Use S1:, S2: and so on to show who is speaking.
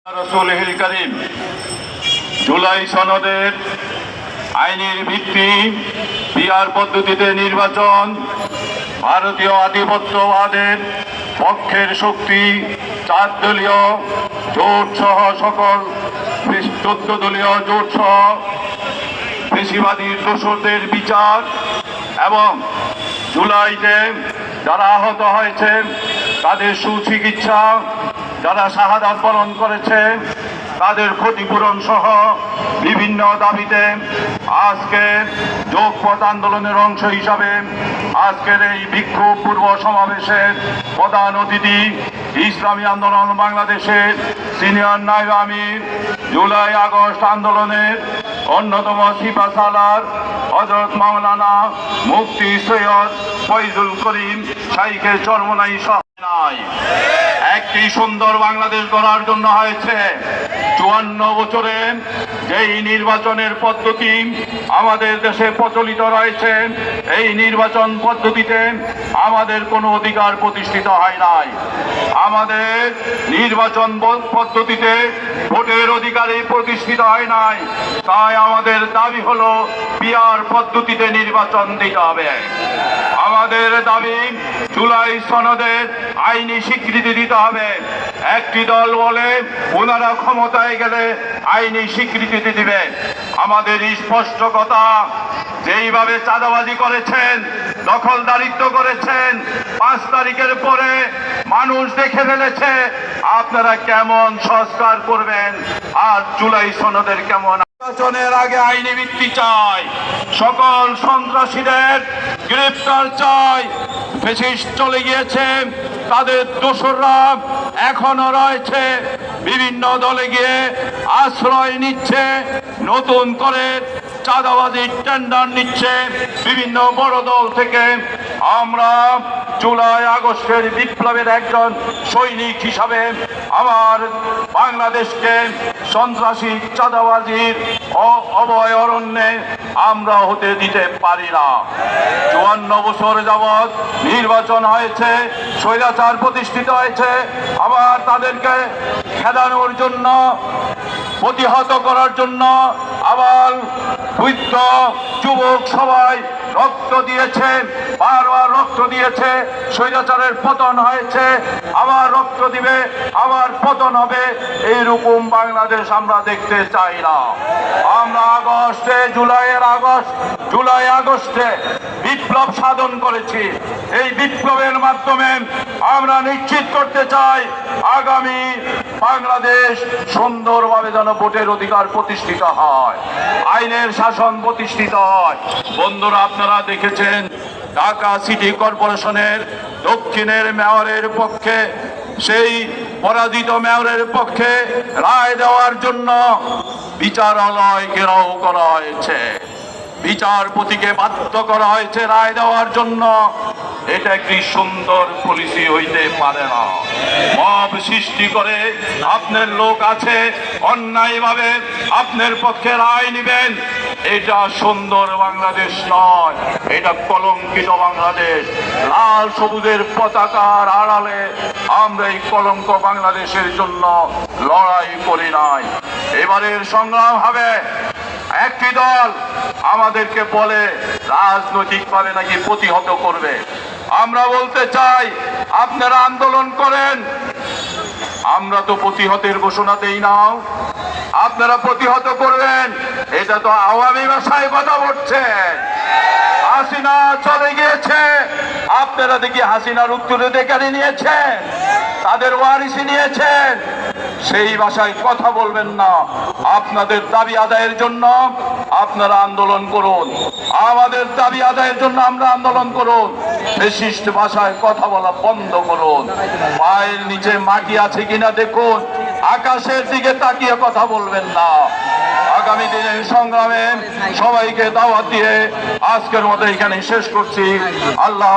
S1: রাসূলুল কারীম জুলাই সনদের আইনের ভিত্তি পিআর পদ্ধতিতে নির্বাচন ভারতীয় আধিপত্যবাদের পক্ষের শক্তি 4 দলীয় জোট সহ সকল 14 দলীয় জোট সহ পেশিবাদী দোষরদের বিচার এবং জুলাইতে যারা আহত হয়েছে তাদের সুচিকিৎসা, যারা শাহাদাত বরণ করেছে তাদের ক্ষতিপূরণ সহ বিভিন্ন দাবিতে আজকে যোগপথ আন্দোলনের অংশ হিসাবে আজকের এই বিক্ষোভ পূর্ব সমাবেশের প্রধান অতিথি ইসলামী আন্দোলন বাংলাদেশের সিনিয়র নায়েব আমির, জুলাই আগস্ট আন্দোলনের অন্যতম সিপাহসালার হযরত মাওলানা মুফতি সৈয়দ ফয়জুল করিম শাইখের চরমনাই সহ একটি সুন্দর বাংলাদেশ গড়ার জন্য হয়েছে 54 বছরে যেই নির্বাচনের পদ্ধতি আমাদের দেশে প্রচলিত রয়েছে, এই নির্বাচন পদ্ধতিতে আমাদের কোনো অধিকার প্রতিষ্ঠিত হয় নাই। আমাদের নির্বাচন পদ্ধতিতে ভোটের অধিকারই প্রতিষ্ঠিত হয় নাই। তাই আমাদের দাবি হলো পিআর পদ্ধতিতে নির্বাচন দিতে হবে। আমাদের দাবি জুলাই সনদের আইনি স্বীকৃতি দিতে হবে। একটি দল বলে ওনারা ক্ষমতায় গেলে আইনি স্বীকৃতি দিবে। আমাদের স্পষ্ট কথা, যেইভাবে চাঁদাবাজি করেছেন, দখলদারিত্ব করেছেন, 5 তারিখের পরে মানুষ দেখে ফেলেছে আপনারা কেমন সংস্কার করবেন আর জুলাই সনদের কেমন। নির্বাচনের আগে আইনি ভিত্তি চাই, সকল সন্ত্রাসীদের গ্রেফতার চাই। ফ্যাসিস্ট চলে গিয়েছে, তাদের দোসররা এখনো রয়েছে, বিভিন্ন দলে গিয়ে আশ্রয় নিচ্ছে, নতুন করে চাঁদাবাজির টেন্ডার নিচ্ছে বিভিন্ন বড় দল থেকে। আমরা জুলাই আগস্টের বিপ্লবের একজন সৈনিক হিসাবে আমার বাংলাদেশকে সন্ত্রাসী চাঁদাবাজির অভয় অরণ্যে আমরা হতে দিতে পারি না। 54 বছর যাবৎ নির্বাচন হয়েছে, স্বৈরাচার প্রতিষ্ঠিত হয়েছে, আবার তাদেরকে খেদানোর জন্য, প্রতিহত করার জন্য আবার বৃদ্ধ যুবক সবাই রক্ত দিয়েছে, বারবার রক্ত দিয়েছে। স্বৈরাচারের পতন হয়েছে, আবার রক্ত দিবে, আবার পতন হবে। এইরকম বাংলাদেশ আমরা দেখতে চাই না। আমরা জুলাই আগস্টে বিপ্লব সাধন করেছি। এই বিপ্লবের মাধ্যমে আমরা নিশ্চিত করতে চাই আগামী বাংলাদেশ সুন্দরভাবে যেন ভোটের অধিকার প্রতিষ্ঠিত হয়, আইনের শাসন প্রতিষ্ঠিত হয়। বন্ধুরা, আপনারা দেখেছেন ঢাকা সিটি কর্পোরেশনের দক্ষিণের মেয়রের পক্ষে, সেই পরাজিত মেয়রের পক্ষে রায় দেওয়ার জন্য বিচারালয় ঘেরাও করা হয়েছে, বিচারপতিকে বাধ্য করা হয়েছে রায় দেওয়ার জন্য। এটা একটি সুন্দর পলিসি হইতে পারে না। মব সৃষ্টি করে আপনার লোক আছে, অন্যায়ভাবে আপনার পক্ষে রায় নেবেন, এটা সুন্দর বাংলাদেশ নয়, এটা কলঙ্কিত বাংলাদেশ। লাল সবুজের পতাকার আড়ালে আমরা এই কলঙ্ক বাংলাদেশের জন্য লড়াই করি নাই। এবারের সংগ্রাম হবে, একটি দল আমাদেরকে বলে রাজনৈতিকভাবে নাকি প্রতিহত করবে। আমরা বলতে চাই আপনারা আন্দোলন করেন, আমরা তো প্রতিহতের ঘোষণা দেই না। আপনারা প্রতিহত করবেন, এটা তো আওয়ামী ভাষায় কথা বলছে। হাসিনা চলে গিয়েছে, আপনারা দেখি হাসিনার উত্তরাধিকারী নিয়েছেন, তাদের ওয়ারিসি নিয়েছেন, সেই ভাষায় কথা বলবেন না। আপনাদের দাবি আদায়ের জন্য আপনারা আন্দোলন করুন, আমাদের দাবি আদায়ের জন্য আমরা আন্দোলন করুন। ফ্যাসিস্ট ভাষায় কথা বলা বন্ধ করুন। পায়ের নিচে মাটি আছে কিনা দেখুন, আকাশের দিকে তাকিয়ে কথা বলবেন না। আগামী দিনের সংগ্রামে সবাইকে দাওয়াত দিয়ে আজকের মতো এখানে শেষ করছি। আল্লাহ।